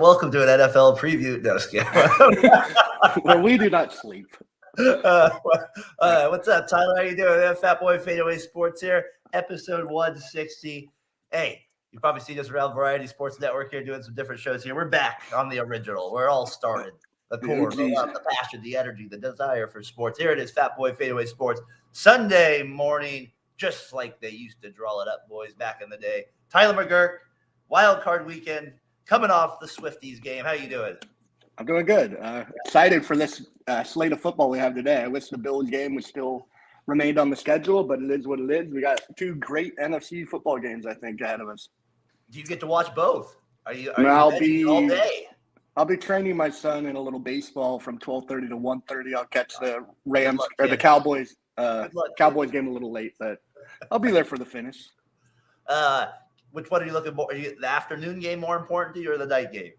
welcome to an NFL preview. No, Where we do not sleep. What's up, Tyler? How you doing? Fatboy FadeAway Sports here, episode 160. Hey, you've probably seen us around Variety Sports Network here doing some different shows here. We're back on the original. We're all started. The core, the love, the passion, the energy, the desire for sports. Here it is, Fatboy FadeAway Sports, Sunday morning, just like they used to draw it up, boys, back in the day. Tyler McGurk, wild card weekend, coming off the Swifties game. How you doing? I'm doing good. Excited for this slate of football we have today. I wish the Bulls game was still remained on the schedule, but it is what it is. We got two great NFC football games, I think, ahead of us. Do you get to watch both? Are you I'll all day? I'll be training my son in a little baseball from 12:30 to 1:30. I'll catch the Rams or the Cowboys. Cowboys game a little late, but I'll be there for the finish. Which one are you looking for? Are the afternoon game more important to you or the night game?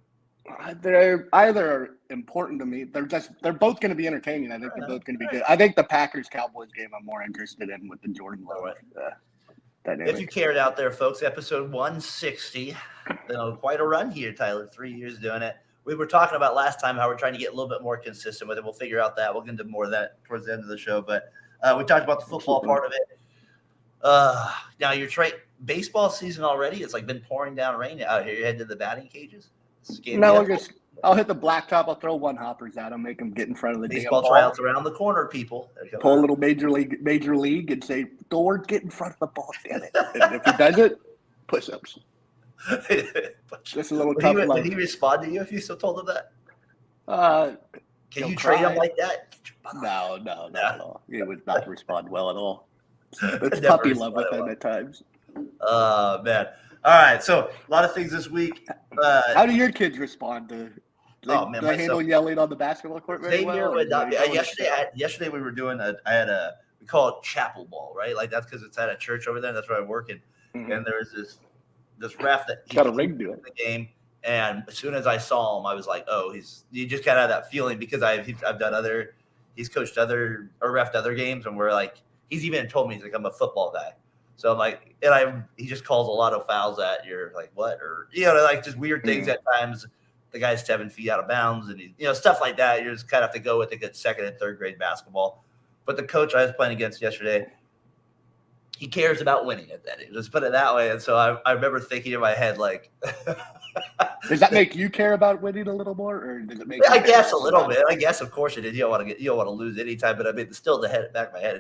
They're either important to me. They're both going to be entertaining. I think they're both going to be good. I think the Packers-Cowboys game I'm more interested in with the Jordan Love dynamic. If you cared out there, folks, episode 160. Quite a run here, Tyler. 3 years doing it. We were talking about last time how we're trying to get a little bit more consistent with it. We'll figure out that. We'll get into more of that towards the end of the show. But we talked about the football part of it. Now you're baseball season already. It's like been pouring down rain out here. You head to the batting cages. No, I'll hit the blacktop. I'll throw one hoppers at them, make them get in front of the baseball tryouts around the corner. People pull a little major league, and say, "Thor, get in front of the ball, damn it!" And if he does it, push-ups. Just a little tough love. Did he respond to you if you still told him that? Can you trade him like that? No. He would not respond well at all. It's puppy love with him at times. Oh, man. All right, so a lot of things this week. How do your kids respond to? Do they handle yelling on the basketball court very well? Yesterday we were doing we call it chapel ball, right? Like that's because it's at a church over there. And that's where I'm working, and there was this ref that got a ring to it. The game, and as soon as I saw him, I was like, oh, you just kind of have that feeling because I've done he's coached or reffed other games, and we're like, he's even told me he's like I'm a football guy. So I'm like, he just calls a lot of fouls at you're like, what? Or, like just weird things at times. The guy's 7 feet out of bounds and stuff like that. You just kind of have to go with the good second and third grade basketball. But the coach I was playing against yesterday, he cares about winning at that age. Let's put it that way. And so I remember thinking in my head, like, does that make you care about winning a little more, or does it make? I guess a little bit. I guess of course it is. You don't want to lose any time, but I mean, still the back of my head,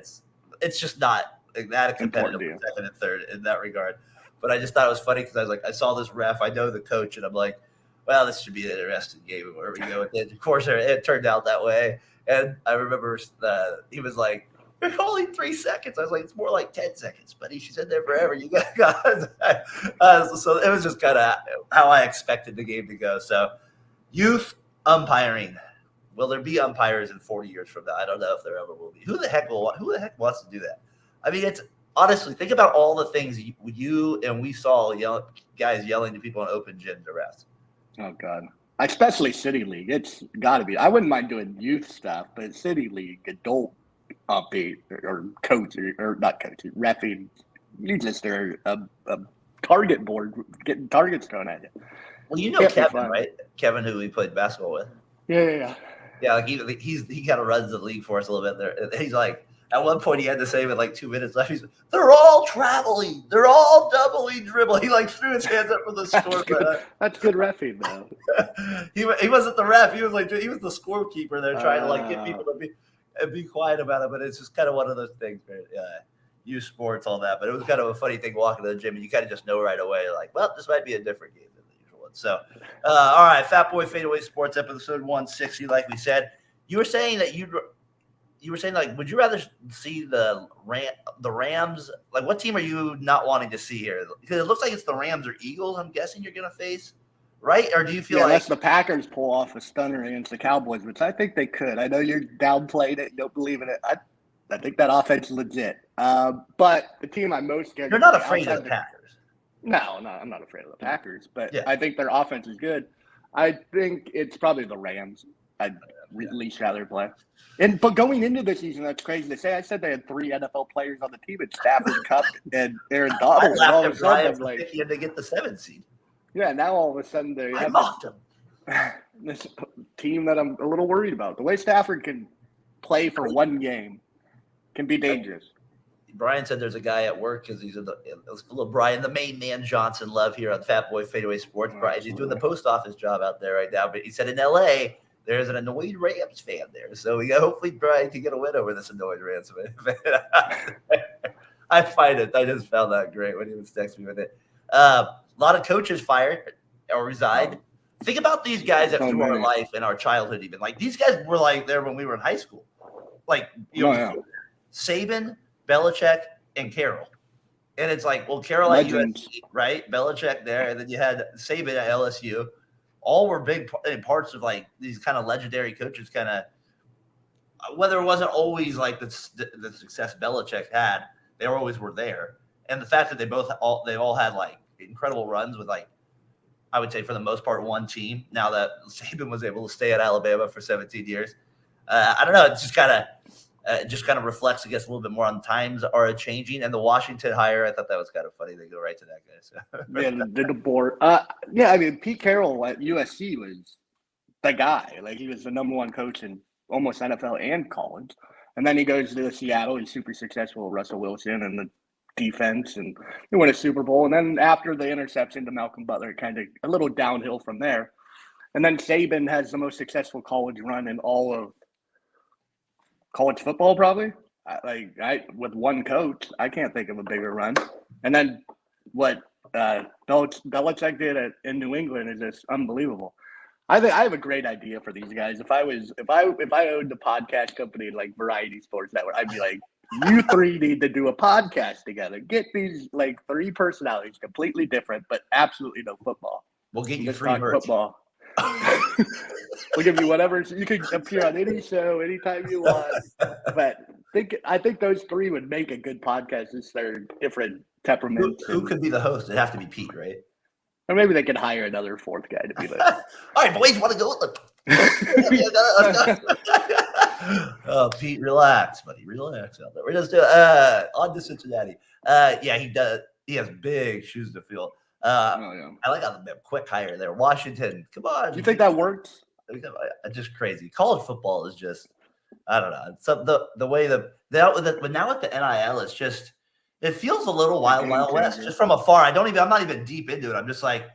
it's just not that a competitive second and third in that regard. But I just thought it was funny because I was like, I saw this ref, I know the coach, and I'm like, well, this should be an interesting game where we go with it. Of course, it turned out that way. And I remember he was like, "You're calling 3 seconds." I was like, "It's more like 10 seconds, buddy. She's in there forever." You guys. So it was just kind of how I expected the game to go. So, youth umpiring. Will there be umpires in 40 years from now? I don't know if there ever will be. Who the heck wants to do that? I mean, it's honestly, think about all the things you and we saw guys yelling to people in open gym to refs. Oh, God. Especially City League. It's got to be. I wouldn't mind doing youth stuff, but City League, adult umping or coach or not coaching, reffing, you just are a target board getting targets thrown at you. Well, Kevin, right? Kevin, who we played basketball with. Yeah. Yeah, like he kind of runs the league for us a little bit there. He's like, at one point, he had to say with like 2 minutes left, they're all traveling. They're all doubly dribbling. He like threw his hands up for the score. That's good reffing, though. He wasn't the ref. He was the scorekeeper there trying to like get people to be quiet about it. But it's just kind of one of those things, man. Youth sports, all that. But it was kind of a funny thing walking to the gym, and you kind of just know right away, like, well, this might be a different game than the usual one. So, all right, Fatboy FadeAway Sports, episode 160, like we said. You were saying that would you rather see the Rams? Like, what team are you not wanting to see here? Because it looks like it's the Rams or Eagles, I'm guessing you're going to face, right? Or do you feel like unless the Packers pull off a stunner against the Cowboys, which I think they could. I know you're downplaying it, you don't believe in it. I think that offense is legit. But the team I'm most scared You're not afraid of the Packers. No, I'm not afraid of the Packers, but I think their offense is good. I think it's probably the Rams. I'd at least rather play. But going into the season, that's crazy to say. I said they had 3 NFL players on the team: it's Stafford, Kupp, and Aaron Donald. I laughed at Brian for picking him to get the 7th seed. Yeah, now all of a sudden I mocked him. this team that I'm a little worried about. The way Stafford can play for one game can be dangerous. Brian said there's a guy at work because he's a little Brian, the main man Johnson love here on Fatboy FadeAway Sports. Brian, he's doing the post office job out there right now. But he said in L.A., there's an annoyed Rams fan there. So hopefully Brian can get a win over this annoyed Rams fan. I find it. I just found that great when he was texting me with it. A lot of coaches fired or resigned. Think about these guys that through our life and our childhood even. Like these guys were like there when we were in high school. Like, Saban, Belichick, and Carroll. And it's like, well, Carroll at USC, right? Belichick there. And then you had Saban at LSU. All were big parts of like these kind of legendary coaches kind of, whether it wasn't always like the success Belichick had, they always were there. And the fact that they all had like incredible runs with like, I would say for the most part, one team. Now that Saban was able to stay at Alabama for 17 years. I don't know. It's just kind of reflects, I guess, a little bit more on times are changing. And the Washington hire, I thought that was kind of funny. They go right to that guy. So. Yeah, the board. I mean, Pete Carroll at USC was the guy. Like he was the number one coach in almost NFL and college. And then he goes to Seattle. He's super successful with Russell Wilson and the defense, and he won a Super Bowl. And then after the interception to Malcolm Butler, kind of a little downhill from there. And then Saban has the most successful college run in all of college football, probably. With one coach, I can't think of a bigger run. And then what Belichick did in New England is just unbelievable. I think I have a great idea for these guys. If I owned a podcast company like Variety Sports Network, I'd be like, you three need to do a podcast together. Get these like three personalities, completely different, but absolutely no football. We'll get you free merch. Football. We'll give you whatever. You can appear on any show anytime you want. But I think those three would make a good podcast. Since they're different temperaments. Who could be the host? It'd have to be Pete, right? Or maybe they could hire another fourth guy to be there. All right, boys, want to go? Pete, relax, buddy. Relax out there. We're just on to Cincinnati. He does. He has big shoes to fill. I like how the quick hire there. Washington, come on. Do you think that works? Just crazy. College football is just, I don't know. So the way but now with the NIL, it's just, it feels a little wild west just from afar. I'm not even deep into it. I'm just like,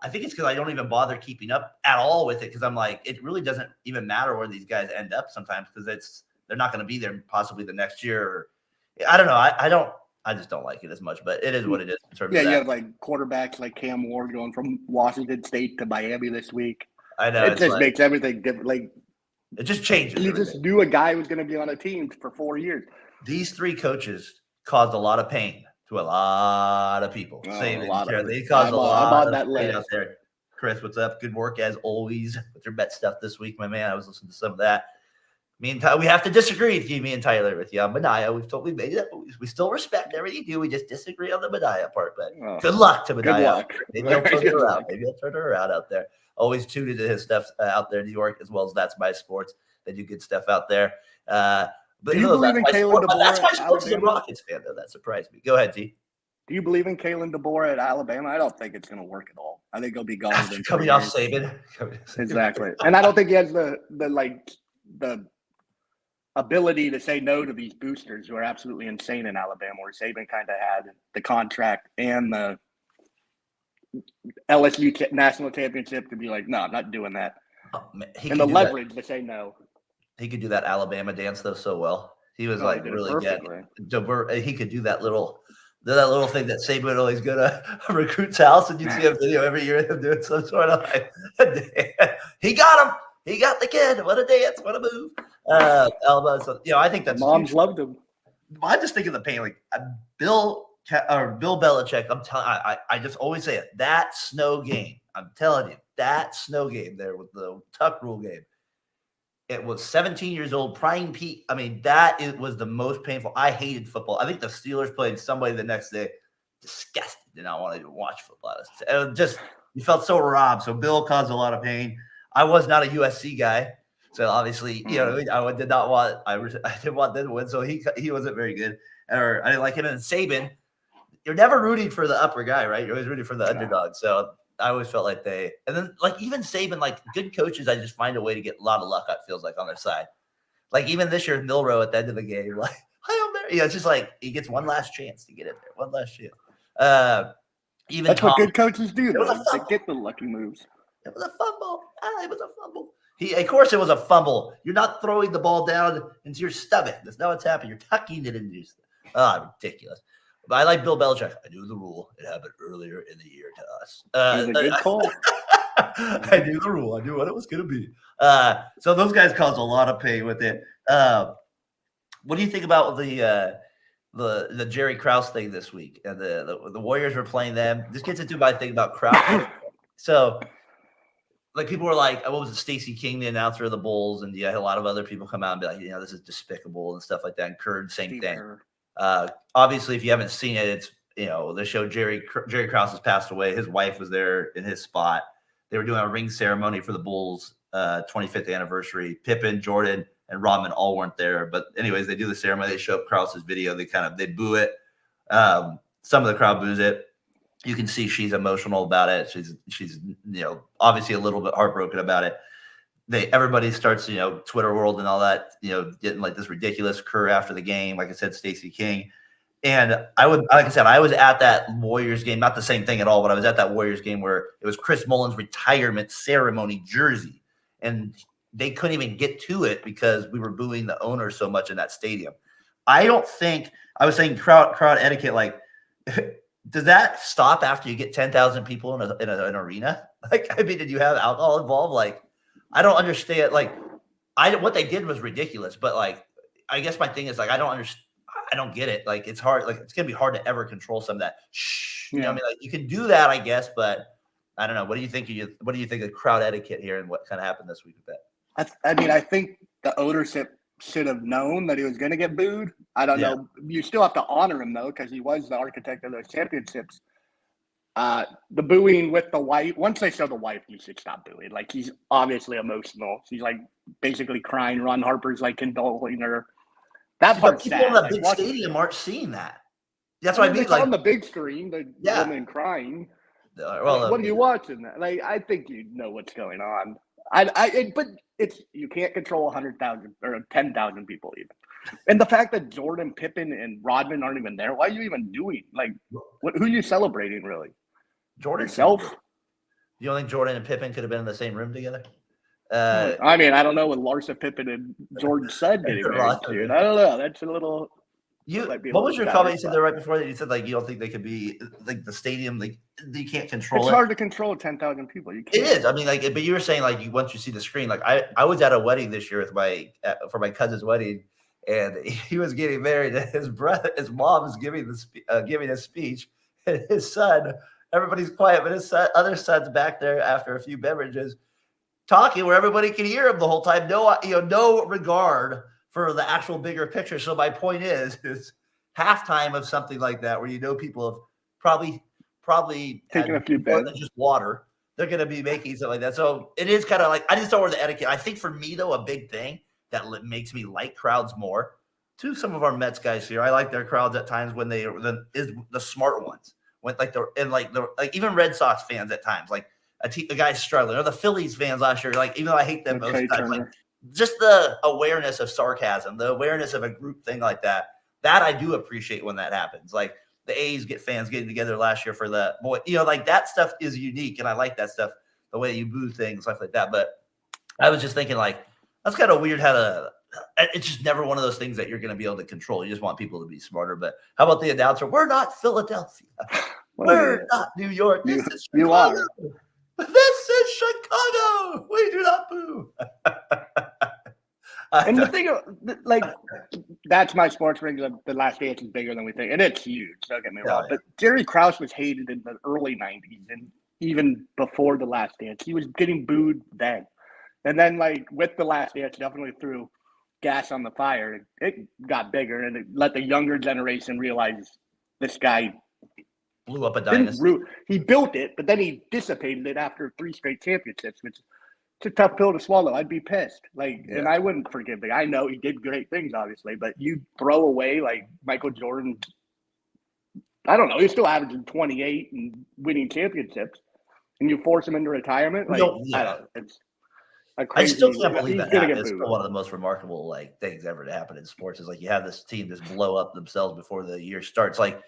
I think it's because I don't even bother keeping up at all with it because I'm like, it really doesn't even matter where these guys end up sometimes because they're not going to be there possibly the next year. Or, I don't know. I just don't like it as much, but it is what it is in terms of that. You have like quarterbacks like Cam Ward going from Washington State to Miami this week. I know. It just makes everything different. Like it just changes. You just knew a guy was going to be on a team for 4 years. These three coaches caused a lot of pain to a lot of people. They caused a lot of pain out there. Chris, what's up? Good work as always with your bet stuff this week, my man. I was listening to some of that. Me and Tyler, we have to disagree with you, me and Tyler, with you on Mania. We've made it. We still respect everything you do. We just disagree on the Mania part. But good luck to Mania. Maybe he'll turn it around. Maybe he'll turn it around out there. Always tuned into his stuff out there in New York, as well as That's My Sports. They do good stuff out there. But do you believe in Kalen DeBoer? That's My Sports is a Rockets fan, though. That surprised me. Go ahead, T. Do you believe in Kalen DeBoer at Alabama? I don't think it's going to work at all. I think he'll be gone. Coming off Saban. Exactly. And I don't think he has the ability to say no to these boosters who are absolutely insane in Alabama, where Saban kind of had the contract and the LSU national championship to be like, no, I'm not doing that. And the leverage to say no. He could do that Alabama dance though so well. He was really good. He could do that little thing that Saban would always go to a recruit's house and you'd see a video every year of him doing some sort of he got him. He got the kid. What a dance. What a move. Alabama. So, I think that's moms loved him. I'm just thinking of the pain. Like Bill Belichick. I'm telling. I just always say it. That snow game. I'm telling you, that snow game there with the Tuck Rule game. It was 17 years old, prime peak. I mean, was the most painful. I hated football. I think the Steelers played somebody the next day. Disgusted. Did not want to even watch football. It just you felt so robbed. So Bill caused a lot of pain. I was not a USC guy, so obviously, I did not want. I didn't want them to win, so he wasn't very good, or I didn't like him. And Saban, you're never rooting for the upper guy, right? You're always rooting for the underdog. So I always felt like and then like even Saban, like good coaches, I just find a way to get a lot of luck. It feels like on their side. Like even this year, Milrow at the end of the game, like Hail Mary. It's just like he gets one last chance to get in there, one last chance. Even that's Tom, what good coaches do. Though. They get the lucky moves. It was a fumble. It was a fumble. Of course, it was a fumble. You're not throwing the ball down into your stomach. That's not what's happening. You're tucking it into your stomach. Ridiculous. But I like Bill Belichick. I knew the rule. It happened earlier in the year to us. It was a good call. I knew the rule. I knew what it was going to be. So those guys caused a lot of pain with it. What do you think about the Jerry Krause thing this week? And the Warriors were playing them. This gets into my thing about Krause. So, like, people were like, what was it, Stacey King, the announcer of the Bulls, and you had a lot of other people come out and be like, this is despicable and stuff like that. And Curd, same thing. Obviously, if you haven't seen it, it's the show Jerry Krause has passed away. His wife was there in his spot. They were doing a ring ceremony for the Bulls 25th anniversary. Pippen, Jordan, and Rodman all weren't there. But anyways, they do the ceremony. They show up Krause's video. They boo it. Some of the crowd boos it. You can see she's emotional about it. She's obviously a little bit heartbroken about it. Everybody starts, Twitter world and all that, getting like this ridiculous Kerr after the game. Like I said, Stacey King. And I was at that Warriors game, not the same thing at all, but I was at that Warriors game where it was Chris Mullin's retirement ceremony jersey. And they couldn't even get to it because we were booing the owner so much in that stadium. I was saying crowd etiquette, like, does that stop after you get 10,000 people in an arena? Like, I mean, did you have alcohol involved? Like, I don't understand. Like, what they did was ridiculous, but like, I guess my thing is like, I don't get it. Like, it's hard. Like, it's gonna be hard to ever control some of that. Shh. You know what I mean? Like, you can do that, I guess, but I don't know. What do you think? What do you think of crowd etiquette here, and what kind of happened this week with that? I think the ownership should have known that he was going to get booed. I don't know. You still have to honor him, though, because he was the architect of those championships. The booing with the wife, once they show the wife, you should stop booing. Like, he's obviously emotional. She's, like, basically crying. Ron Harper's, like, condoling her. That part's sad. People in the big stadium aren't seeing that. That's what I mean. Like, on the big screen, the woman crying. Well, what are you watching? Like, I think you know what's going on. But you can't control 100,000 or 10,000 people even. And the fact that Jordan, Pippen, and Rodman aren't even there, why are you even doing? Like, who are you celebrating, really? Jordan Yourself? You don't think Jordan and Pippen could have been in the same room together? I mean, I don't know what Larsa Pippen and Jordan said getting married to. I don't know. That's a little. What was your comment? You said there right before that. You said like you don't think they could be like the stadium. Like you can't control. It's hard to control 10,000 people. You can't. It is. I mean, like, but you were saying like once you see the screen. Like I was at a wedding this year for my cousin's wedding, and he was getting married. And his mom was giving a speech, and his son. Everybody's quiet, but his other son's back there after a few beverages, talking where everybody can hear him the whole time. No regard for the actual bigger picture. So my point is halftime of something like that, where people have probably taking a few more than just water. They're going to be making something like that. So it is kind of like, I just don't know the etiquette. I think for me though, a big thing that makes me like crowds more. To some of our Mets guys here, I like their crowds at times when the smart ones. When even Red Sox fans at times, like the guy's struggling, or the Phillies fans last year, like even though I hate them most times, like just the awareness of sarcasm, the awareness of a group thing like that I do appreciate when that happens. Like the A's fans getting together last year for the boy, like that stuff is unique, and I like that stuff, the way you boo things, stuff like that. But I was just thinking, like, that's kind of weird it's just never one of those things that you're going to be able to control. You just want people to be smarter. But how about the announcer? We're not Philadelphia. We're not New York. This is Chicago. You are. This is Chicago. We do not boo. And the thing, like, that's my sports ring. The Last Dance is bigger than we think. And it's huge. Don't get me wrong. But Jerry Krause was hated in the early 90s and even before the Last Dance. He was getting booed then. And then, like, with the Last Dance, definitely threw gas on the fire. It got bigger, and it let the younger generation realize this guy blew up a dynasty. He built it, but then he dissipated it after 3 straight championships, which it's a tough pill to swallow. I'd be pissed. And I wouldn't forgive him. I know he did great things, obviously, but you throw away like Michael Jordan. I don't know. He's still averaging 28 and winning championships. and you force him into retirement. Like, I don't know. It's a crazy. I still can't believe he's that gonna happened. get It's booed. still one of the most remarkable things ever to happen in sports. Is like you have this team just blow up themselves before the year starts. Like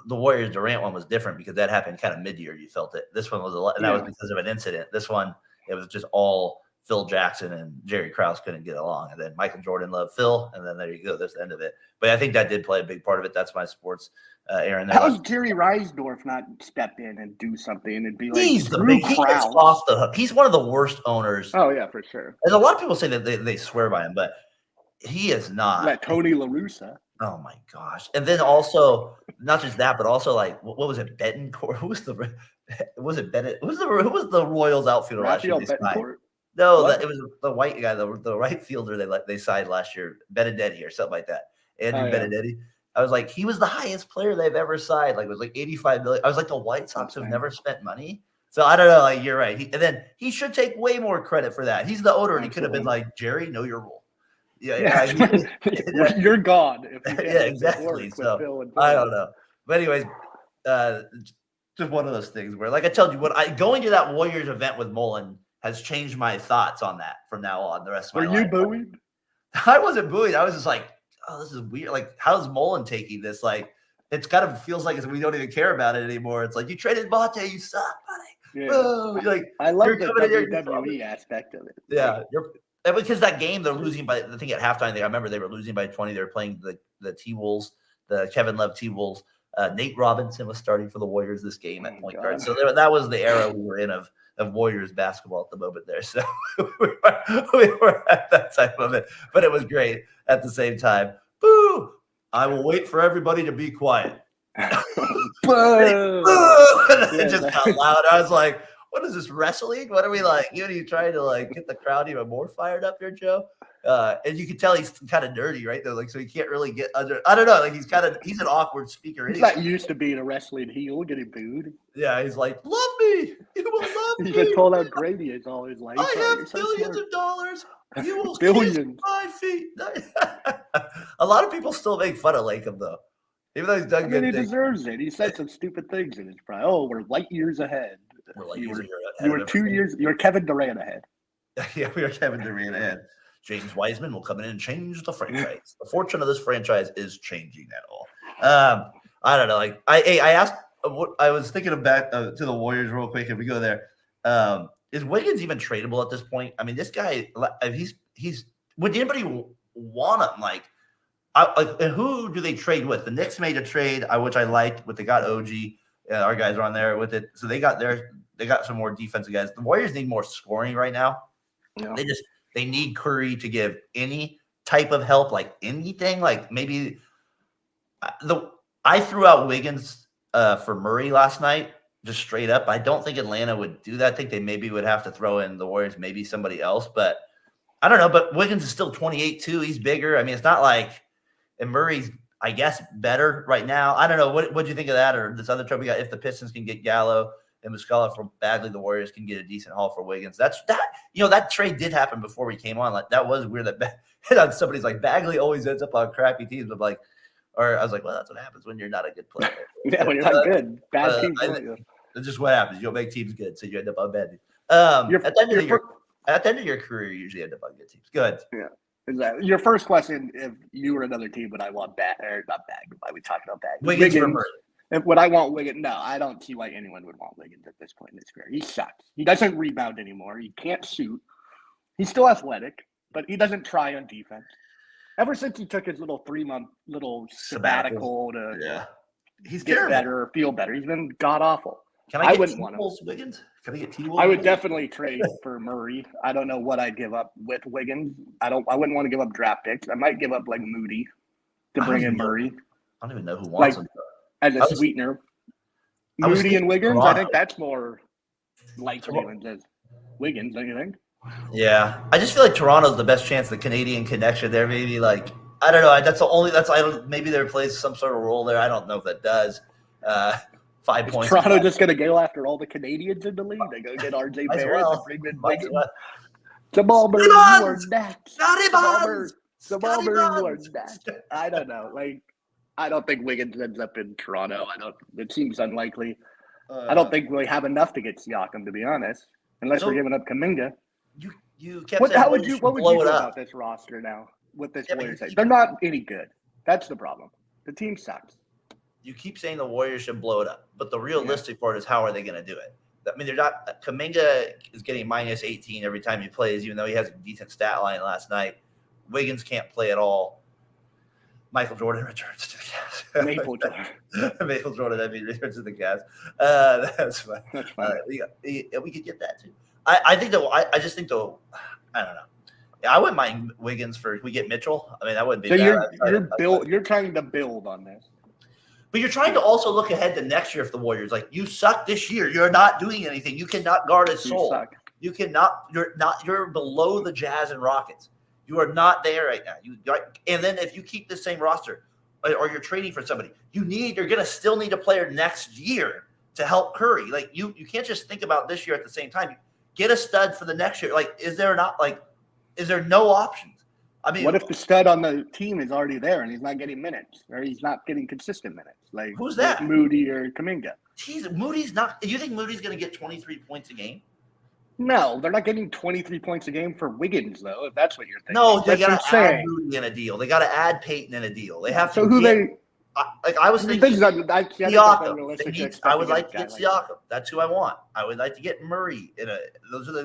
the Warriors Durant one was different because that happened kind of mid-year. You felt it. This one was and that was because of an incident. This one, it was just all Phil Jackson and Jerry Krause couldn't get along, and then Michael Jordan loved Phil, and then there you go. That's the end of it. But I think that did play a big part of it. That's my sports, Aaron. How's Jerry Reisdorf not step in and do something and be like, he's he gets off the hook. He's one of the worst owners. Oh yeah, for sure. And a lot of people say that they swear by him, but he is not. Like Tony La Russa. Oh my gosh! And then also, not just that, but also like what was it? Bettencourt? Who was it Bennett? Who was the Royals outfielder last year? No, it was the white guy, the right fielder they signed last year, Benedetti or something like that. Andrew Benedetti. I was like, he was the highest player they've ever signed. Like it was like $85 million. I was like, the White Sox have never spent money. So I don't know. Like you're right. And then he should take way more credit for that. He's the owner, and he could have been like, Jerry, know your role. You're gone. Exactly. So I don't know. But anyways, just one of those things where, like I told you, going to that Warriors event with Mullen has changed my thoughts on that from now on. The rest of my life. Were you booing? I wasn't booing. I was just like, oh, this is weird. Like, how's Mullen taking this? Like, it kind of feels like we don't even care about it anymore. It's like, you traded Mate, you suck, buddy. Yeah. Oh, like, I love the WWE aspect of it. Yeah, because that game they're losing by. I think at halftime, I remember they were losing by 20. They were playing the T-Wolves, the Kevin Love T-Wolves. Nate Robinson was starting for the Warriors this game at point guard. So that was the era we were in of Warriors basketball at the moment there. So we were at that type of it, but it was great at the same time. Boo! I will wait for everybody to be quiet. Boo! It just got loud. I was like, what is this, wrestling? What are we like? Are you trying to like get the crowd even more fired up here, Joe? And you can tell he's kind of nerdy, right? Though, like, so he can't really get under. I don't know. Like, he's an awkward speaker. He's not used to being a wrestling heel, getting booed. Yeah, he's like, love me. You will love me. He's been told how great he is all his life. I have billions of dollars. You will billions. 5 feet. A lot of people still make fun of Lakem, though. Even though he's done good things. He deserves it. He said some stupid things in his prime. Oh, we're light years ahead. You were 2 years. You were Kevin Durant ahead. Yeah, we are Kevin Durant ahead. James Wiseman will come in and change the franchise. The fortune of this franchise is changing at all. I don't know. Like I asked. I was thinking back to the Warriors real quick. If we go there, is Wiggins even tradable at this point? I mean, this guy. He's. Would anybody want him? Like, and who do they trade with? The Knicks made a trade, which I liked. They got OG. Our guys are on there with it, so they got some more defensive guys. The Warriors need more scoring right now. Yeah. They need Curry to give any type of help, like anything. Like maybe I threw out Wiggins for Murray last night, just straight up. I don't think Atlanta would do that. I think they maybe would have to throw in the Warriors, maybe somebody else. But I don't know. But Wiggins is still 28 too. He's bigger. I mean, it's not like and Murray's, I guess, better right now. I don't know. What do you think of that or this other trade we got? If the Pistons can get Gallo and Muscala from Bagley, the Warriors can get a decent haul for Wiggins. That trade did happen before we came on. Like that was weird. That somebody's like Bagley always ends up on crappy teams. But like, or I was like, well, that's what happens when you're not a good player. Yeah, when you're not good, bad teams. It's just what happens. You don't make teams good, so you end up on bad teams. At the end of your career, you usually end up on good teams. Good. Yeah. Exactly. Your first question: if you were another team, would I want not Bagley? Why are we talking about Bagley? Wiggins. Would I want Wiggins? No, I don't see why anyone would want Wiggins at this point in his career. He sucks. He doesn't rebound anymore. He can't shoot. He's still athletic, but he doesn't try on defense. Ever since he took his little 3-month sabbatical to he's get better or feel better, he's been god awful. Can I get T-Wolves Wiggins? Can I get T-Wolves? I would definitely trade for Murray. I don't know what I'd give up with Wiggins. I wouldn't want to give up draft picks. I might give up like Moody to bring in Murray. I don't even know who wants him. As a sweetener. Moody and Wiggins, Toronto. I think that's more likely than Wiggins, don't you think? Yeah. I just feel like Toronto's the best chance, the Canadian connection there. Maybe like, I don't know. Maybe there plays some sort of role there. I don't know if that does. 5 points. Toronto just going to go after all the Canadians in the league? They go get RJ Barrett and bring in Wiggins. Jamal Murray, you are next. Jamal Murray, you are next. I don't know. Like, I don't think Wiggins ends up in Toronto. It seems unlikely. I don't think we have enough to get Siakam, to be honest, unless we're giving up Kuminga. You kept saying what would you do about this roster now with this Warriors? They're not any good. That's the problem. The team sucks. You keep saying the Warriors should blow it up, but the realistic part is how are they going to do it? I mean, they're not. Kuminga is getting minus 18 every time he plays, even though he has a decent stat line last night. Wiggins can't play at all. Michael Jordan returns to the Cavs. Maple Jordan, returns to the Cavs. That's fine. That's fine. We could get that too. I think though. I just think though. I don't know. Yeah, I wouldn't mind Wiggins if we get Mitchell. I mean, that wouldn't be. So you're trying to build on this. But you're trying to also look ahead to next year if the Warriors. Like, you suck this year. You're not doing anything. You cannot guard a soul. You cannot. You're below the Jazz and Rockets. You are not there right now. And then if you keep the same roster, or you're trading for somebody, you're gonna still need a player next year to help Curry. Like, you can't just think about this year at the same time. Get a stud for the next year. Like, is there no options? I mean, what if the stud on the team is already there and he's not getting minutes, or he's not getting consistent minutes? Like, who's that? Like Moody or Kuminga. Moody's not. You think Moody's going to get 23 points a game? No, they're not getting 23 points a game for Wiggins, though. If that's what you're thinking. No, they got to add Moody in a deal. They got to add Peyton in a deal. They have to. So I was thinking Siakam. I would like to get Siakam. That's who I want. I would like to get Murray in a.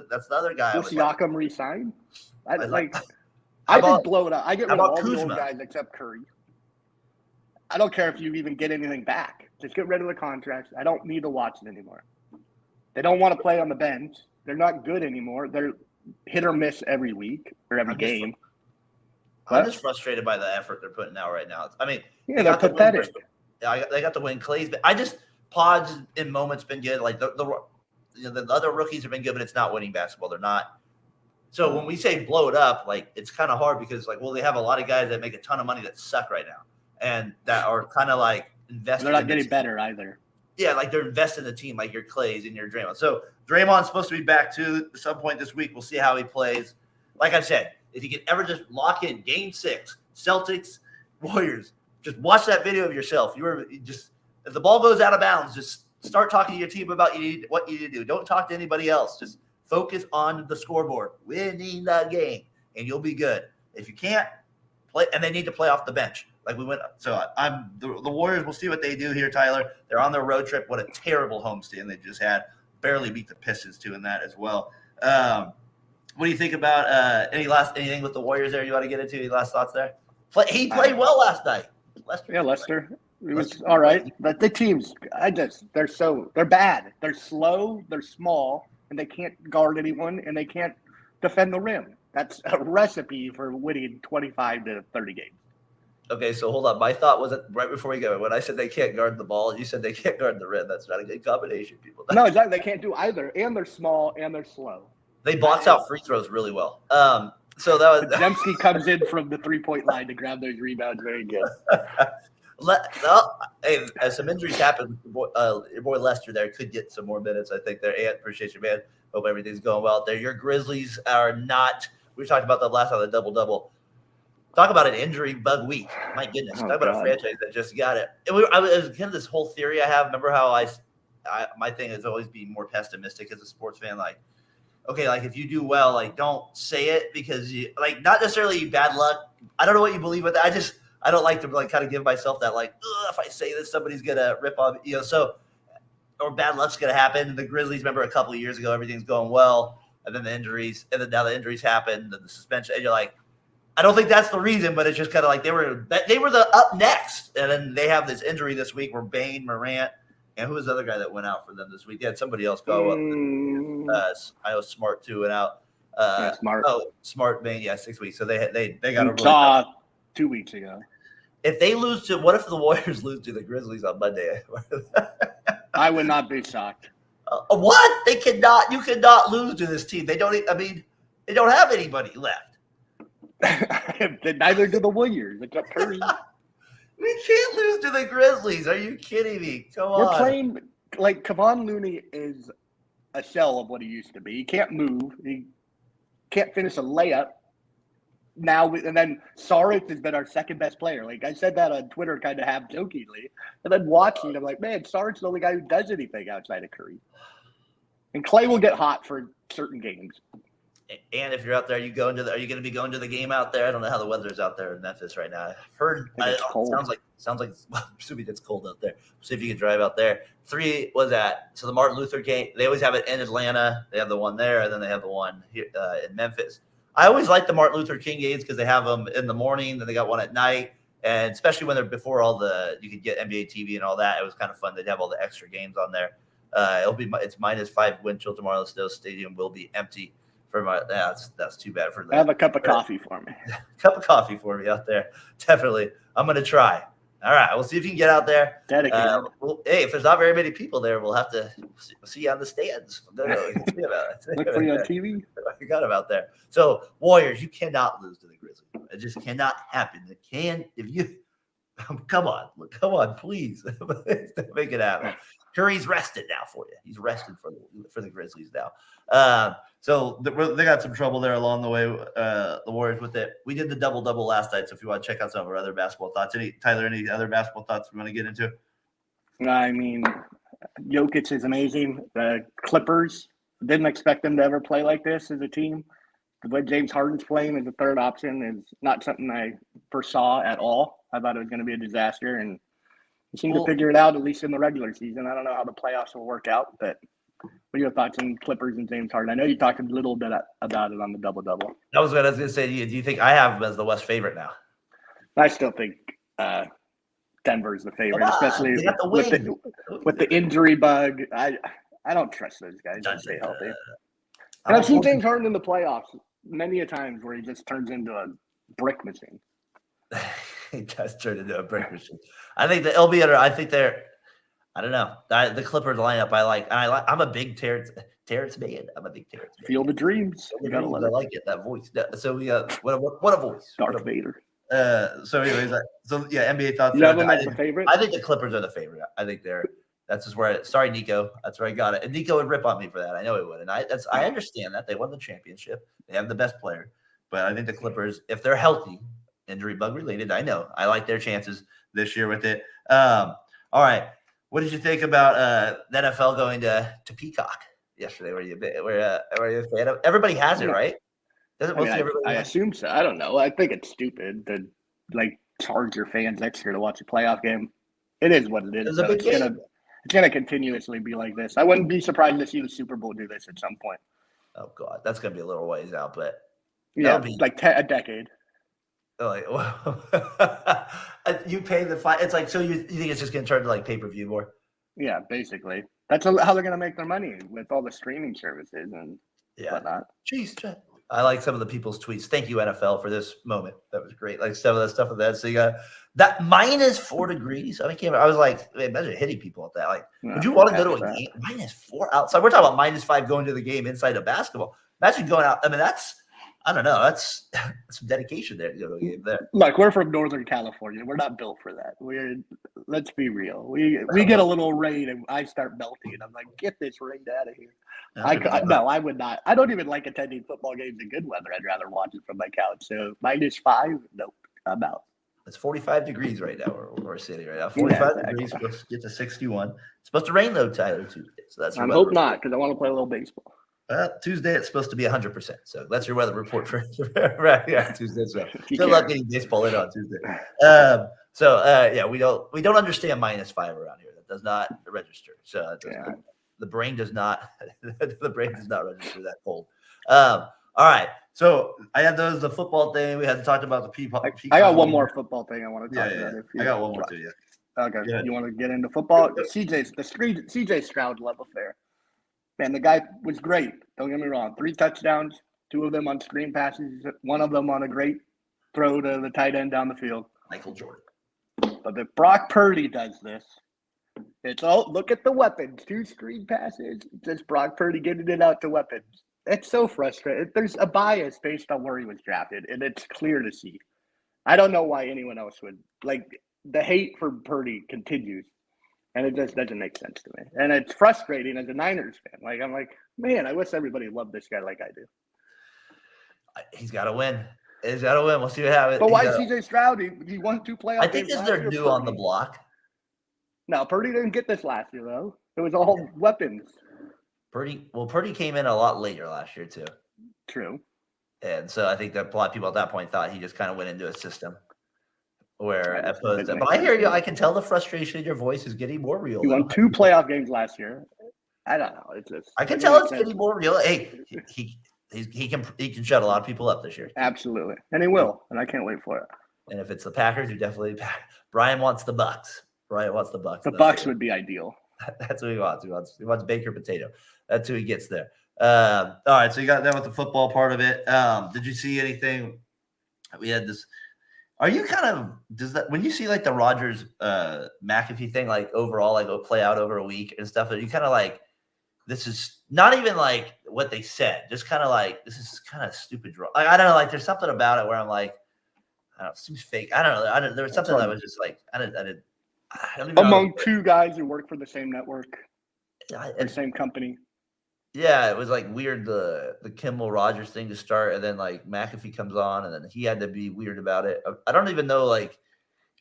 That's the other guy. Will Siakam resign? I just blow it up. I get rid of all the old guys except Curry. I don't care if you even get anything back. Just get rid of the contracts. I don't need to watch it anymore. They don't want to play on the bench. They're not good anymore. They're hit or miss every week or every game. I'm just frustrated by the effort they're putting out right now. I mean, they're pathetic. They got to win Clay's. But Pod's in moments been good. Like the other rookies have been good, but it's not winning basketball. They're not. So when we say blow it up, like, it's kind of hard because, like, well, they have a lot of guys that make a ton of money that suck right now and that are kind of like invested. They're not getting better either. Yeah, like they're invested in the team, like your Clays and your Draymond. So Draymond's supposed to be back too at some point this week. We'll see how he plays. Like I said, if you can ever just lock in Game 6, Celtics, Warriors, just watch that video of yourself. If the ball goes out of bounds, just start talking to your team about what you need to do. Don't talk to anybody else. Just focus on the scoreboard, winning the game, and you'll be good. If you can't play, and they need to play off the bench, like we went. So the Warriors. We'll see what they do here, Tyler. They're on their road trip. What a terrible homestand they just had. Barely beat the Pistons too in that as well. What do you think about anything with the Warriors there? You want to get into any last thoughts there? He played well last night. Lester. It was all right, but the teams, they're bad. They're slow. They're small. And they can't guard anyone, and they can't defend the rim. That's a recipe for winning 25 to 30 games. Okay, so hold on. My thought was right before we go, when I said they can't guard the ball, you said they can't guard the rim. That's not a good combination, people. No, exactly. They can't do either, and they're small, and they're slow. They box out free throws really well. So that was Dembski comes in from the 3-point line to grab those rebounds very good. As some injuries happen, your boy Lester there could get some more minutes. I think there. And appreciate you, man. Hope everything's going well out there. Your Grizzlies are not. We talked about that last on the double-double. Talk about an injury bug week. My goodness. Talk about a franchise that just got it. It was kind of this whole theory I have. Remember how my thing is always being more pessimistic as a sports fan. Like, okay, like if you do well, like don't say it because you like not necessarily bad luck. I don't know what you believe with that. I don't like to like kind of give myself that like if I say this, somebody's gonna rip off, so or bad luck's gonna happen. The Grizzlies, remember a couple of years ago, everything's going well, and then the injuries, and then now the injuries happen, the suspension, and you're like, I don't think that's the reason, but it's just kind of like they were the up next, and then they have this injury this week where Bane, Morant, and who was the other guy that went out for them this week? They had somebody else go up. I was Smart too went out. Smart. Oh, Smart, Bane, 6 weeks. So they got a 2 weeks ago. If they lose to, what if the Warriors lose to the Grizzlies on Monday? I would not be shocked. What? They cannot. You cannot lose to this team. They don't. I mean, they don't have anybody left. Neither do the Warriors. Except Curry. We can't lose to the Grizzlies. Are you kidding me? Come on. We're playing like Kevon Looney is a shell of what he used to be. He can't move. He can't finish a layup. now, and then Saric has been our second best player. Like I said that on Twitter, kind of half jokingly, and then watching, I'm like, man, Saric's the only guy who does anything outside of Curry. And Clay will get hot for certain games. And if you're out there, are you going to be going to the game out there? I don't know how the weather's out there in Memphis right now. I've heard it's cold. Sounds like well, assuming it's cold out there. See if you can drive out there. 3 was that. So the Martin Luther game, they always have it in Atlanta. They have the one there, and then they have the one here in Memphis. I always like the Martin Luther King games because they have them in the morning, then they got one at night, and especially when they're before you could get NBA TV and all that. It was kind of fun. They'd have all the extra games on there. It's -5 wind chill tomorrow. The stadium will be empty. That's too bad for them. Have a cup of coffee for me. Cup of coffee for me out there. Definitely. I'm going to try. All right. We'll see if you can get out there. Dedicated. Hey, if there's not very many people there, we'll have to see you on the stands. Look for you on TV. I forgot about there. So, Warriors, you cannot lose to the Grizzlies. It just cannot happen. It can if you come on, please. Make it happen. Curry's rested now for you. He's rested for the Grizzlies now. So they got some trouble there along the way, the Warriors with it. We did the double-double last night, so if you want to check out some of our other basketball thoughts. Tyler, any other basketball thoughts we want to get into? I mean, Jokic is amazing. The Clippers, didn't expect them to ever play like this as a team. The way James Harden's playing as a third option is not something I foresaw at all. I thought it was going to be a disaster, and they seem to figure it out, at least in the regular season. I don't know how the playoffs will work out, but what are your thoughts on Clippers and James Harden? I know you talked a little bit about it on the double-double. That was what I was going to say to you. Do you think I have him as the West favorite now? I still think Denver's the favorite, especially with the injury bug. I don't trust those guys to stay healthy. And I've seen James Harden in the playoffs many a times where he just turns into a brick machine. He does turn into a brick machine. I think the LB. I think they're. I don't know. The Clippers lineup I like. And I'm a big Terrence man. I'm a big Terrence man. Field of Dreams. I like it, that voice. So we got what a voice. Darth Vader. So anyways, NBA thoughts. You have them as a favorite? I think the Clippers are the favorite. I think that's just where sorry, Nico. That's where I got it. And Nico would rip on me for that. I know he would. And I understand that. They won the championship. They have the best player. But I think the Clippers, if they're healthy, injury bug related, I know. I like their chances this year with it. All right. What did you think about the NFL going to Peacock yesterday? Were you a fan of? Everybody has it, right? I assume so. I don't know. I think it's stupid to charge your fans extra to watch a playoff game. It is what it is. It's gonna continuously be like this. I wouldn't be surprised to see the Super Bowl do this at some point. Oh God, that's gonna be a little ways out, but yeah, a decade. Like, you pay the fine. It's like, so you think it's just going to turn to pay-per-view more? Yeah, basically. That's how they're going to make their money with all the streaming services and whatnot. Jeez, I like some of the people's tweets. Thank you, NFL, for this moment. That was great. Like some of that stuff with that. So you got that -4 degrees. I mean, I was like, imagine hitting people at that. Would you want to go to a game? -4 outside. We're talking about -5 going to the game inside of basketball. Imagine going out. I mean, I don't know. That's some dedication there to go to a game there. Look, we're from Northern California. We're not built for that. Let's be real. We get a little rain and I start melting. And I'm like, get this rain out of here. I would not. I don't even like attending football games in good weather. I'd rather watch it from my couch. So -5, nope, I'm out. It's 45 degrees right now. We're sitting right now. 45 degrees. Supposed to get to 61. It's supposed to rain though, Tyler, Tuesday. So that's. I hope not, because I want to play a little baseball. Tuesday it's supposed to be 100%. So that's your weather report for right. Yeah, Tuesday. So good luck getting baseball in on Tuesday. We don't understand -5 around here. That does not register. So the brain does not register that cold. All right. So I had the football thing. We had talked about the people. I got one more football thing I want to talk about. I got one more too. Yeah. Okay. You want to get into football? CJ Stroud love affair. Man, the guy was great. Don't get me wrong. 3 touchdowns, 2 of them on screen passes, 1 of them on a great throw to the tight end down the field. Michael Jordan. But if Brock Purdy does this, look at the weapons. 2 screen passes, just Brock Purdy getting it out to weapons. It's so frustrating. There's a bias based on where he was drafted, and it's clear to see. I don't know why anyone else would. The hate for Purdy continues. And it just doesn't make sense to me. And it's frustrating as a Niners fan. I'm like, man, I wish everybody loved this guy like I do. He's got to win. He's got to win. We'll see what happens. But why CJ Stroud? He won 2 playoff games. I think this they're new on the block. No, Purdy didn't get this last year, though. It was all weapons. Purdy came in a lot later last year, too. True. And so I think that a lot of people at that point thought he just kind of went into a system where but I hear you. I can tell the frustration in your voice is getting more real. He won 2 playoff games last year. I don't know. It's just I can tell it's getting more real. Hey, he can shut a lot of people up this year. Absolutely, and he will, and I can't wait for it. And if it's the Packers, you definitely Brian wants the Bucks. Brian wants the Bucks. The Bucks would be ideal. That's what he wants. He wants Baker Potato. That's who he gets there. All right, so you got that with the football part of it. Did you see anything? We had this. Are you kind of when you see like the Rodgers McAfee thing, like overall, like go play out over a week and stuff? Are you kind of like, this is not even like what they said, just kind of like, this is kind of stupid. Like, I don't know, like there's something about it where I'm like, I don't know, it seems fake. I don't know. There was something that was just like, I don't even among know. 2 guys who work for the same network, the same company. Yeah, it was like weird the Kimmel Rogers thing to start, and then like McAfee comes on, and then he had to be weird about it. I don't even know, like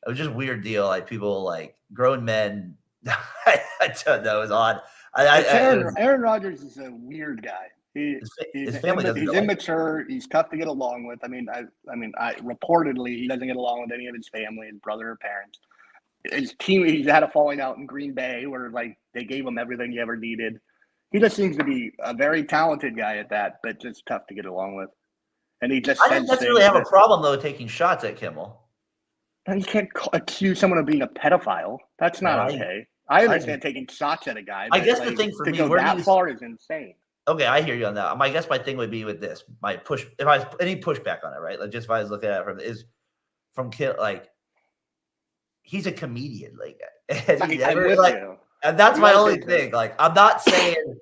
it was just a weird deal. Like people, like grown men. I don't know. It was odd. Aaron Rodgers is a weird guy. His family he's immature. He's tough to get along with. I mean, reportedly he doesn't get along with any of his family, his brother or parents. His team, he's had a falling out in Green Bay where like they gave him everything he ever needed. He just seems to be a very talented guy at that, but just tough to get along with. And he just I didn't necessarily have a problem though taking shots at Kimmel. You can't accuse someone of being a pedophile. That's not okay. I understand taking shots at a guy. I guess the thing for me, to go that far is insane. Okay, I hear you on that. I guess my thing would be with this. If I was any pushback on it, right? Like just if I was looking at it from like he's a comedian, like and that's my only thing. Like I'm not saying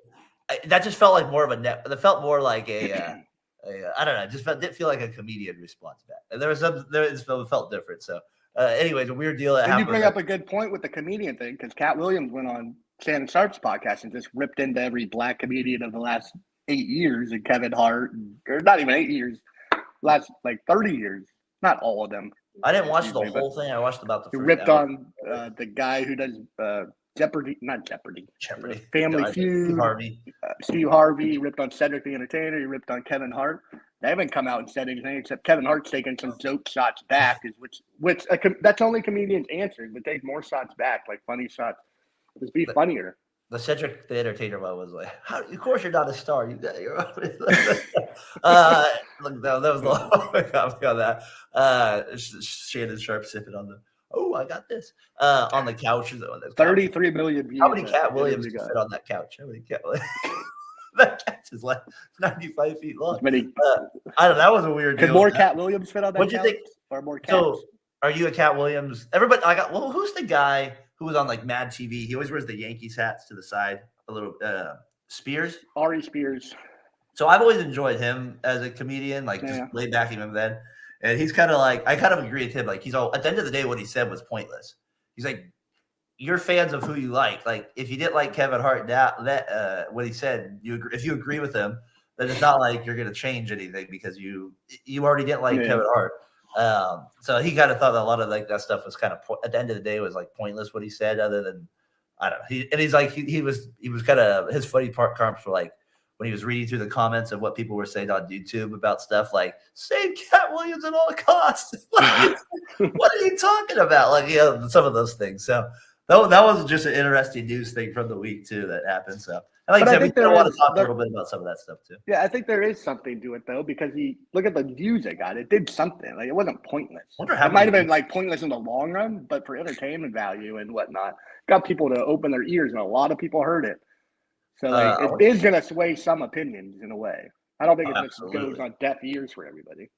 that just felt like more of a net. It felt more like a I don't know. It just didn't feel like a comedian response back. And it felt different. So anyways, a weird deal. And you bring up a good point with the comedian thing because Cat Williams went on Shannon Sharp's podcast and just ripped into every black comedian of the last 8 years, and Kevin Hart, or not even 8 years, last like 30 years. Not all of them. I didn't watch the whole thing. I watched about the first ripped hour. On the guy who does Jeopardy. Family Feud. Steve Harvey ripped on Cedric the Entertainer. He ripped on Kevin Hart. They haven't come out and said anything except Kevin Hart's taking some joke shots back, which that's only comedians answered, but take more shots back, like funny shots. Just be funnier. The Cedric the Entertainer one was like, of course you're not a star. Look, that was the long copy on that. Shannon Sharp sipping on I got this on the couch. 33 million views. How many Cat Williams can fit on that couch? How many Cat Williams? That couch is like 95 feet long. I don't know. That was a weird deal. Could more Cat Williams fit on that couch? What'd you think? Or more cats? So, are you a Cat Williams? Everybody, who's the guy who was on like Mad TV? He always wears the Yankees hats to the side. A little Spears. Ari Spears. So I've always enjoyed him as a comedian, like just laid back him then. And he's kind of like, I kind of agree with him. Like he's all at the end of the day, what he said was pointless. He's like, you're fans of who you like. Like if you didn't like Kevin Hart, what he said, if you agree with him, then it's not like you're going to change anything because you already didn't like Kevin Hart. So he kind of thought that a lot of like that stuff was kind of at the end of the day was like pointless what he said, other than I don't know. He's like he was kind of his funny comps were like when he was reading through the comments of what people were saying on YouTube about stuff like save Cat Williams at all costs. What are you talking about? Like some of those things. So that was just an interesting news thing from the week too that happened. So. I think we want to talk a little bit about some of that stuff too. Yeah, I think there is something to it though, because look at the views it got. It did something. Like it wasn't pointless. It might have been like pointless in the long run, but for entertainment value and whatnot, got people to open their ears, and a lot of people heard it. So it is going to sway some opinions in a way. I don't think it just goes on deaf ears for everybody.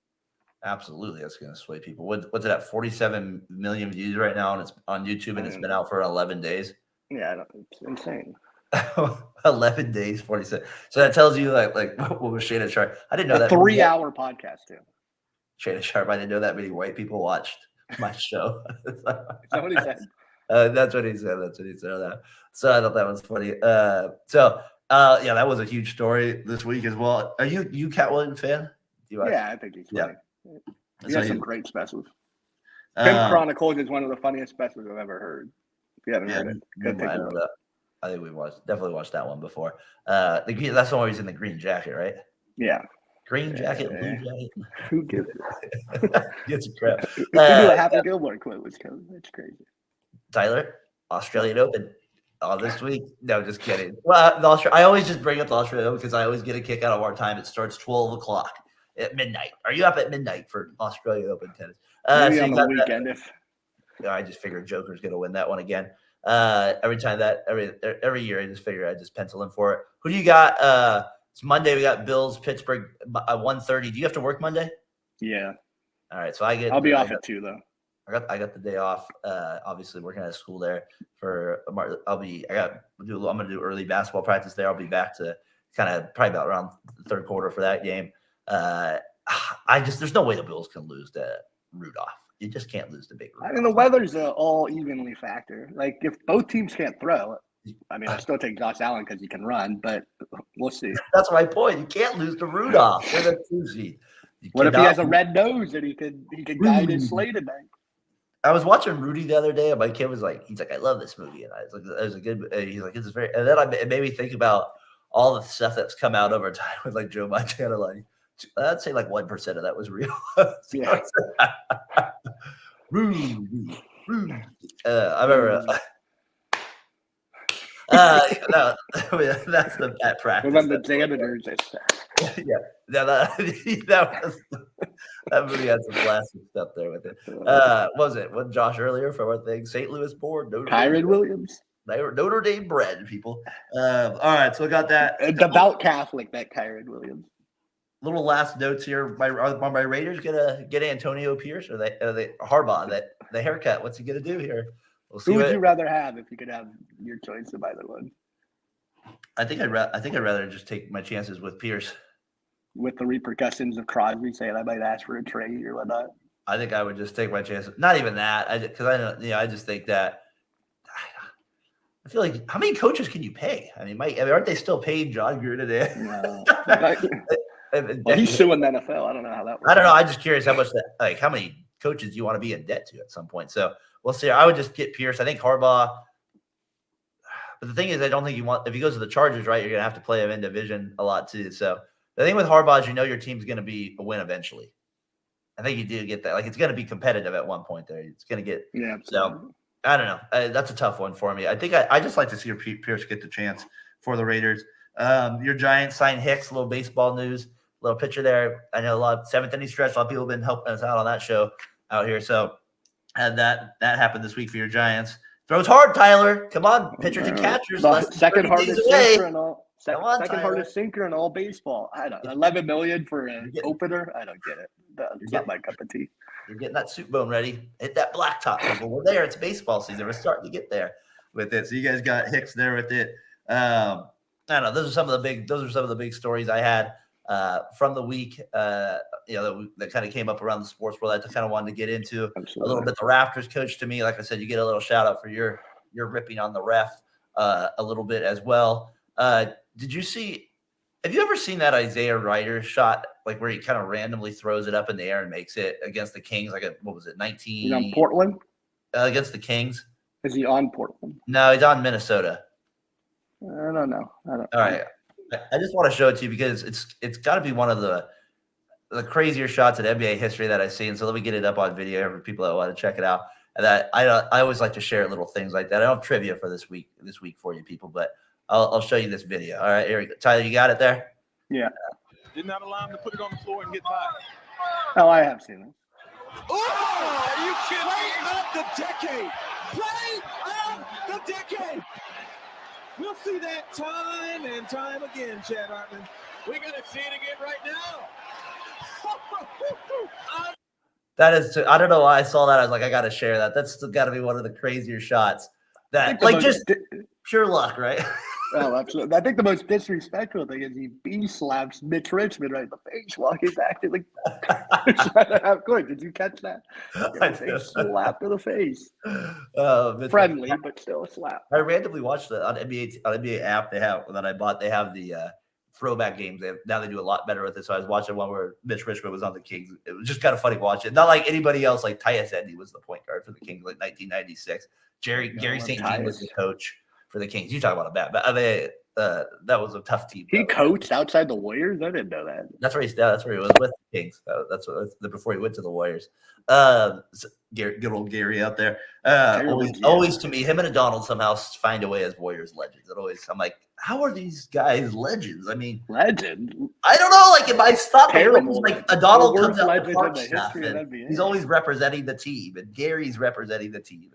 Absolutely, that's going to sway people. What's it at? 47 million views right now, and it's on YouTube, and it's been out for 11 days. Yeah, it's insane. 11 days, 47. So that tells you like what was Shannon Sharp? I didn't know that. 3-hour podcast too. Shannon Sharp. I didn't know that many white people watched my show. Is that what he said? That's what he said. That's what he said. So I thought that was funny. Yeah, that was a huge story this week as well. Are you Cat Williams fan? Yeah, I think he's funny. He has some great specials. Pimp Chronicles is one of the funniest specials I've ever heard. If you haven't heard it, go take a look. I think we definitely watched that one before. That's the one where he's in the green jacket, right? Yeah. Green jacket, blue jacket. Who gives it? Gets a crap. Who knew a Happy Gilmore quote was coming? That's crazy. Tyler, Australian Open. This week. No, just kidding. Well, I always just bring up the Australian Open because I always get a kick out of our time. It starts 12 o'clock at midnight. Are you up at midnight for Australian Open tennis? Maybe on the weekend I just figured Joker's going to win that one again. Every year I just figure I just pencil in for it. Who do you got? It's Monday. We got Bills, Pittsburgh at 1:30. Do you have to work Monday? Yeah. All right. So I'll be off at 2 though. I got the day off. Obviously working at a school there I'm gonna do early basketball practice there. I'll be back to kind of probably about around the third quarter for that game. There's no way the Bills can lose to Rudolph. You just can't lose to Big Rudolph. I mean, the weather's all evenly factor. Like if both teams can't throw, I mean, I still take Josh Allen because he can run, but we'll see. That's my point. You can't lose to Rudolph. They're the 2 seed. What if he has a red nose and he could guide his sleigh tonight? I was watching Rudy the other day, and my kid was like, I love this movie, and I was like, it was a good. He's like, it's very. And then it made me think about all the stuff that's come out over time with like Joe Montana. Like, I'd say like 1% of that was real. Yeah. Rudy. I remember. No, that's the bad practice. Remember the janitors? Yeah, that movie had some classic stuff there with it. What was it? What Josh earlier for one thing? St. Louis born, Kyron Williams. They were Notre Dame bred people. All right, so we got that. Devout Catholic, that Kyron Williams. Little last notes here. Are my Raiders gonna get Antonio Pierce or they Harbaugh? That the haircut. What's he gonna do here? We'll see. Who would you rather have if you could have your choice of either one? I think I'd rather just take my chances with Pierce. With the repercussions of Crosby saying I might ask for a trade or whatnot. I think I would just take my chances. Not even that. I just think that. I feel like how many coaches can you pay? I mean, aren't they still paying John Gruden? No. Well, he's suing the NFL. I don't know how that works. I don't know. I'm just curious how many coaches do you want to be in debt to at some point? So we'll see. I would just get Pierce. I think Harbaugh. But the thing is, I don't think if he goes to the Chargers, right, you're going to have to play him in division a lot too. So the thing with Harbaugh is your team's going to be a win eventually. I think you do get that. Like it's going to be competitive at one point there. It's going to get – yeah. So I don't know. That's a tough one for me. I think I just like to see Pierce get the chance for the Raiders. Your Giants signed Hicks, a little baseball news, a little picture there. I know a lot of seventh inning stretch. A lot of people have been helping us out on that show out here. So had that happened this week for your Giants. Throws hard, Tyler. Come on, pitchers and catchers. Second hardest sinker in all. Come on, second hardest sinker in all baseball. I don't. $11 million for an opener. I don't get it. It's not my cup of tea. You're getting that soup bone ready. Hit that blacktop. People. We're there. It's baseball season. We're starting to get there with it. So you guys got Hicks there with it. I don't know. Those are some of the big stories I had from the week. That kind of came up around the sports world. I kind of wanted to get into a little bit. The Raptors coach to me, like I said, you get a little shout out for your ripping on the ref a little bit as well. Have you ever seen that Isaiah Ryder shot, like where he kind of randomly throws it up in the air and makes it against the Kings? Like what was it, 19? He's on Portland? Against the Kings. Is he on Portland? No, he's on Minnesota. I don't know. All right. I just want to show it to you because it's got to be one of the crazier shots in NBA history that I've seen. So let me get it up on video for people that want to check it out. And that I always like to share little things like that. I don't have trivia for this week for you people, but I'll show you this video. All right, here we go. Tyler, you got it there? Yeah. Did not allow him to put it on the floor and get by. Oh, I have seen it. Oh, are you kidding? Play of the decade. Play of the decade. We'll see that time and time again, Chad Hartman. We're going to see it again right now. That is, I don't know why I saw that. I was like, I got to share that. That's got to be one of the crazier shots. That, like, just pure luck, right? Oh, absolutely. I think the most disrespectful thing is he B-slaps Mitch Richmond right in the face while he's acting like trying to have good. Did you catch that? Slap to the face. Friendly, but still a slap. I randomly watched that on NBA app. They have the throwback games. Now they do a lot better with it. So I was watching one where Mitch Richmond was on the Kings. It was just kind of funny watching. Not like anybody else. Like Tyus Edney was the point guard for the Kings, like 1996. Gary St. Jean was the coach for the Kings. You talk about a bad, but that was a tough team. He coached outside the Warriors. I didn't know that. That's where he was with the Kings. That's before he went to the Warriors. Good old Gary out there. Always to me, him and O'Donnell somehow find a way as Warriors legends. I'm like, how are these guys legends? I mean, legend. I don't know. Like, if I stop, terrible. Like O'Donnell comes out in the history of NBA. He's always representing the team, and Gary's representing the team.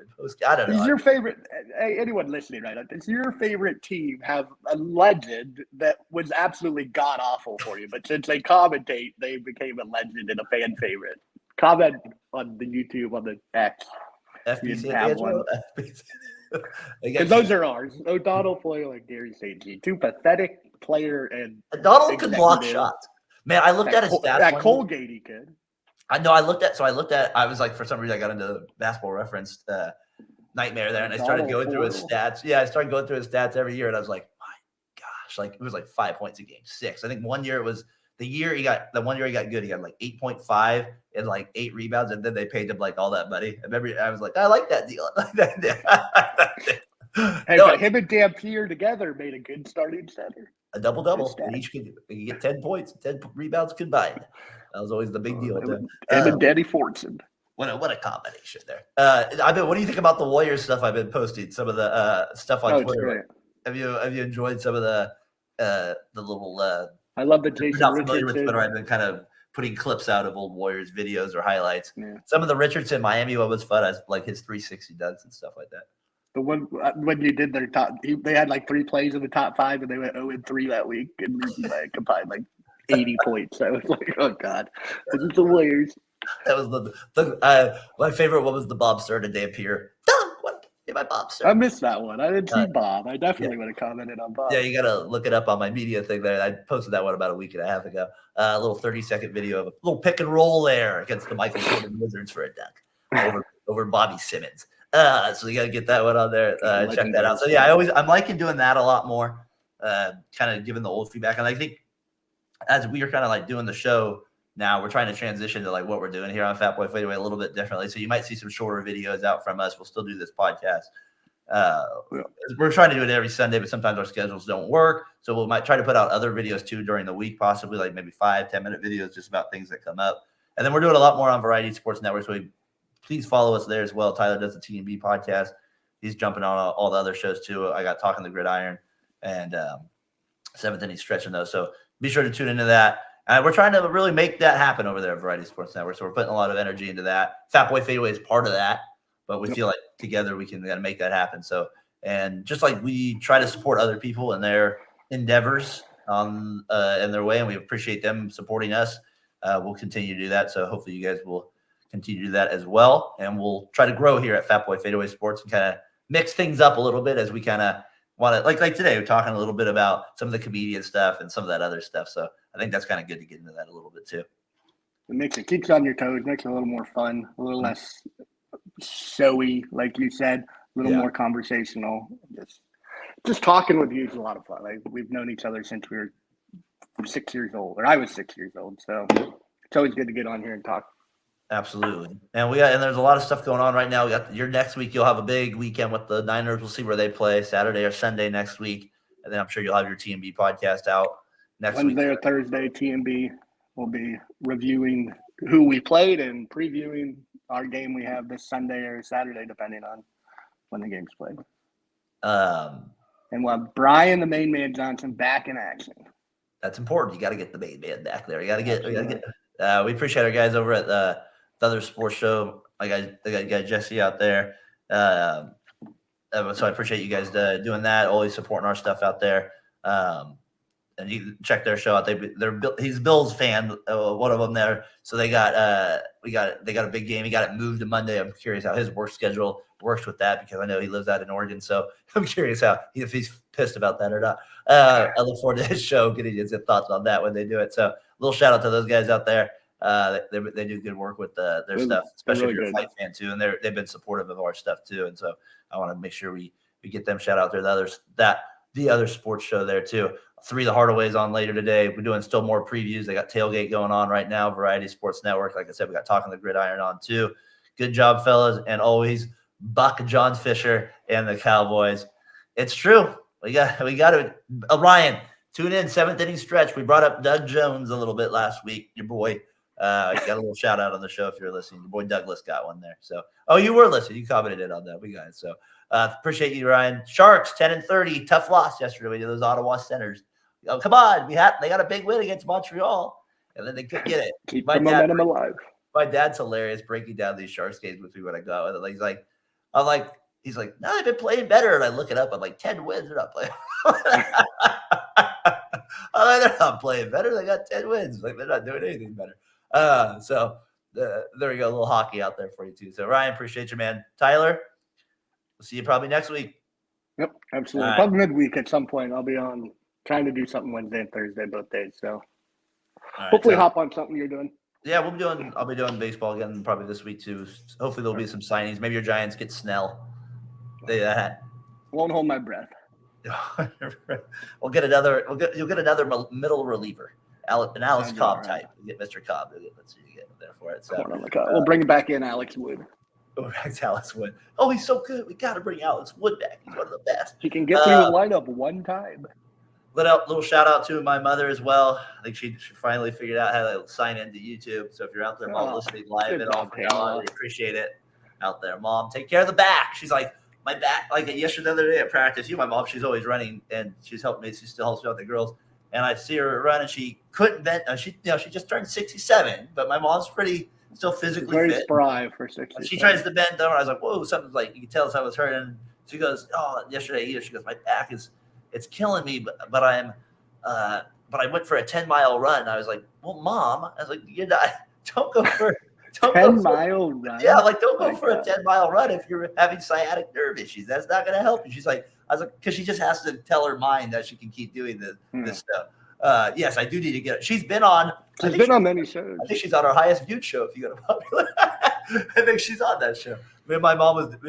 I don't know. Is your favorite? Anyone listening right now? Does your favorite team have a legend that was absolutely god awful for you, but since they commentate, they became a legend and a fan favorite? Comment on the YouTube on the X. FBC. Because those are ours. O'Donnell, Foyle, and Gary St. Jean. Two pathetic player and O'Donnell could block shots. Man, I looked at his stats. That Colgate he could. I know. I was like, for some reason, I got into Basketball Reference nightmare there, and I started going through his stats. Yeah, I started going through his stats every year, and I was like, my gosh, like it was like 5 points a game, 6. I think one year it was the year he got good. He got like 8.5 and like 8 rebounds, and then they paid him like all that money. I remember I was like, I like that deal. But him and Dampier together made a good starting center. A double-double. Each could get 10 points, 10 rebounds combined. That was always the big deal. And Danny Fortson. What a combination there. What do you think about the Warriors stuff I've been posting? Some of the stuff on Twitter. Have you enjoyed some of the little? I love the Jason Richardson. But I've been kind of putting clips out of old Warriors videos or highlights. Yeah. Some of the Richardson Miami one was fun. I like his 360 dunks and stuff like that. The one when you did their top, they had like 3 plays in the top 5, and they went 0-3 that week, and combined like 80 points. I was like, oh god, this is the Warriors. That was my favorite one was the Bob Stern and Dampier. My Bob Stern. I missed that one. I didn't see Bob. I definitely would have commented on Bob. Yeah, you gotta look it up on my media thing there. I posted that one about a week and a half ago. A little 30-second video of a little pick and roll there against the Michael Jordan Wizards for a dunk over Bobby Simmons. So you gotta get that one on there. Check that out. So yeah, I'm liking doing that a lot more. Kind of giving the old feedback, and I think as we are kind of like doing the show now, we're trying to transition to like what we're doing here on Fatboy FadeAway a little bit differently. So you might see some shorter videos out from us. We'll still do this podcast. We're trying to do it every Sunday, but sometimes our schedules don't work. So we might try to put out other videos too during the week, possibly like maybe 5-10 minute videos just about things that come up. And then we're doing a lot more on Variety Sports Network. So please follow us there as well. Tyler does the T&B podcast. He's jumping on all the other shows too. I got Talking the Gridiron and Seventh Inning Stretching those. So be sure to tune into that. We're trying to really make that happen over there at Variety Sports Network. So we're putting a lot of energy into that. Fatboy FadeAway is part of that, but we feel like together we can make that happen. So, and just like we try to support other people in their endeavors in their way, and we appreciate them supporting us, we'll continue to do that. So hopefully you guys will continue to do that as well. And we'll try to grow here at Fatboy FadeAway Sports and kind of mix things up a little bit as we kind of want to, like today, we're talking a little bit about some of the comedian stuff and some of that other stuff. So I think that's kind of good to get into that a little bit too. It keeps you on your toes, makes it a little more fun, a little less showy, like you said, a little more conversational. Just talking with you is a lot of fun. Like, we've known each other since we were 6 years old, or I was 6 years old. So it's always good to get on here and talk. Absolutely. And there's a lot of stuff going on right now. We got your next week. You'll have a big weekend with the Niners. We'll see where they play Saturday or Sunday next week. And then I'm sure you'll have your TMB podcast out next week. Wednesday or Thursday, TMB will be reviewing who we played and previewing our game we have this Sunday or Saturday, depending on when the game's played. And we'll have Brian, the main man Johnson, back in action. That's important. You got to get the main man back there. We appreciate our guys over at the other sports show. I got Jesse out there. So I appreciate you guys doing that. Always supporting our stuff out there. And you can check their show out. He's a Bills fan, one of them there. So they got a big game. He got it moved to Monday. I'm curious how his work schedule works with that because I know he lives out in Oregon. So I'm curious if he's pissed about that or not. I look forward to his show, getting his thoughts on that when they do it. So a little shout out to those guys out there. They do good work with their stuff, especially if you're a fight fan too. And they've been supportive of our stuff too. And so I want to make sure we get them shout out there. The the other sports show there too. 3 The Hardaways on later today. We're doing still more previews. They got Tailgate going on right now, Variety Sports Network. Like I said, we got Talking the Gridiron on too. Good job, fellas. And always Buck John Fisher and the Cowboys. It's true. We got to Ryan, tune in, 7th inning stretch. We brought up Doug Jones a little bit last week. Your boy got a little shout out on the show if you're listening. Your boy Douglas got one there. So, you were listening. You commented on that. We got it. So, appreciate you, Ryan. Sharks 10-30, tough loss yesterday to those Ottawa Senators. Come on, they got a big win against Montreal, and then they couldn't get it. Keep the momentum alive. My dad's hilarious breaking down these Sharks games with me when I go. And he's like, no, they've been playing better. And I look it up. I'm like, 10 wins. They're not playing. They're not playing better. They got 10 wins. Like, they're not doing anything better. So there we go. A little hockey out there for you too. So Ryan, appreciate you, man. Tyler, we'll see you probably next week. Yep, absolutely. Right. Probably midweek at some point. I'll be on trying to do something Wednesday and Thursday, both days. So hopefully hop on something you're doing. Yeah, I'll be doing baseball again probably this week too. Hopefully there'll be some signings. Maybe your Giants get Snell. Won't hold my breath. You'll get another middle reliever, an Alex Cobb type. You get Mr. Cobb. Let's see you get there for it. So we'll bring back in Alex Wood. Alex Wood. Oh, he's so good. We got to bring Alex Wood back. He's one of the best. He can get through the lineup one time. Little shout out to my mother as well. I think she finally figured out how to sign into YouTube. So if you're out there, Mom, listening live and all, I really appreciate it out there. Mom, take care of the back. She's like, my back, like yesterday, the other day at practice, my mom, she's always running and she's helped me. She still helps me out the girls. And I see her run and she couldn't bend. She just turned 67, but my mom's still physically very fit. spry for 60. She tries to bend over. I was like, whoa, something's like, you can tell something was hurting. She goes, yesterday, she goes, my back it's killing me, but I went for a 10-mile run. I was like, well, Mom, I was like, don't go for 10-mile run. Yeah, don't go for a 10-mile run if you're having sciatic nerve issues. That's not going to help you. She's like, because she just has to tell her mind that she can keep doing this stuff. Yes, I do need to get it. She's been on many shows. I think she's on our highest viewed show. If you go to Popular, I think she's on that show. Me and my mom did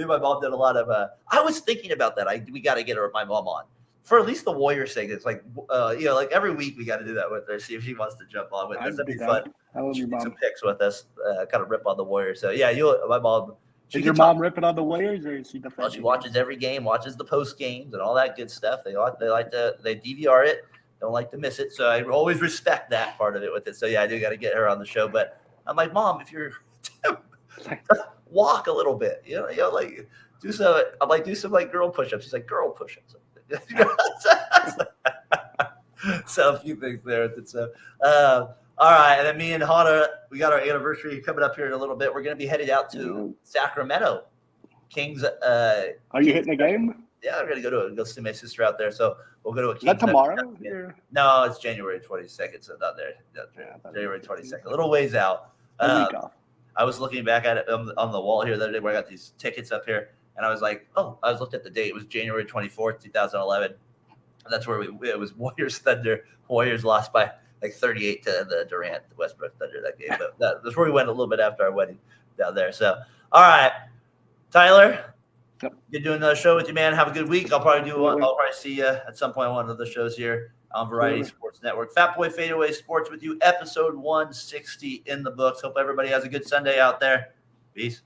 a lot of. I was thinking about that. We got to get my mom on for at least the Warriors sake. It's like every week we got to do that with her. See if she wants to jump on with us. That'd be fun. She did some picks with us, kind of rip on the Warriors. So yeah, my mom. Is your mom ripping on the Warriors, or is she defending? Well, she watches every game, watches the post games and all that good stuff. They DVR it. Don't like to miss it. So I always respect that part of it with it. So yeah, I do got to get her on the show. But I'm like, Mom, if you're walk a little bit, do some. I'm like, do some girl push-ups. She's like, girl push-ups. So a few things there. So all right, and then me and Hana, we got our anniversary coming up here in a little bit. We're going to be headed out to Sacramento Kings. Are you hitting a game? Yeah, I'm going to go see my sister out there. So we'll go to a Kings. Is that tomorrow? No, it's January 22nd, so not there. January 22nd, a little ways out. I was looking back at it on the wall here the other day where I got these tickets up here, and I was like, I was looking at the date. It was January 24th, 2011. And that's where it was Warriors Thunder. Warriors lost by 38 to the Durant, the Westbrook Thunder that game. But that's where we went a little bit after our wedding down there. So, all right, Tyler. Yep. Good doing another show with you, man. Have a good week. I'll probably see you at some point on one of the shows here on Variety Sports Network. Fatboy FadeAway Sports with you, episode 160 in the books. Hope everybody has a good Sunday out there. Peace.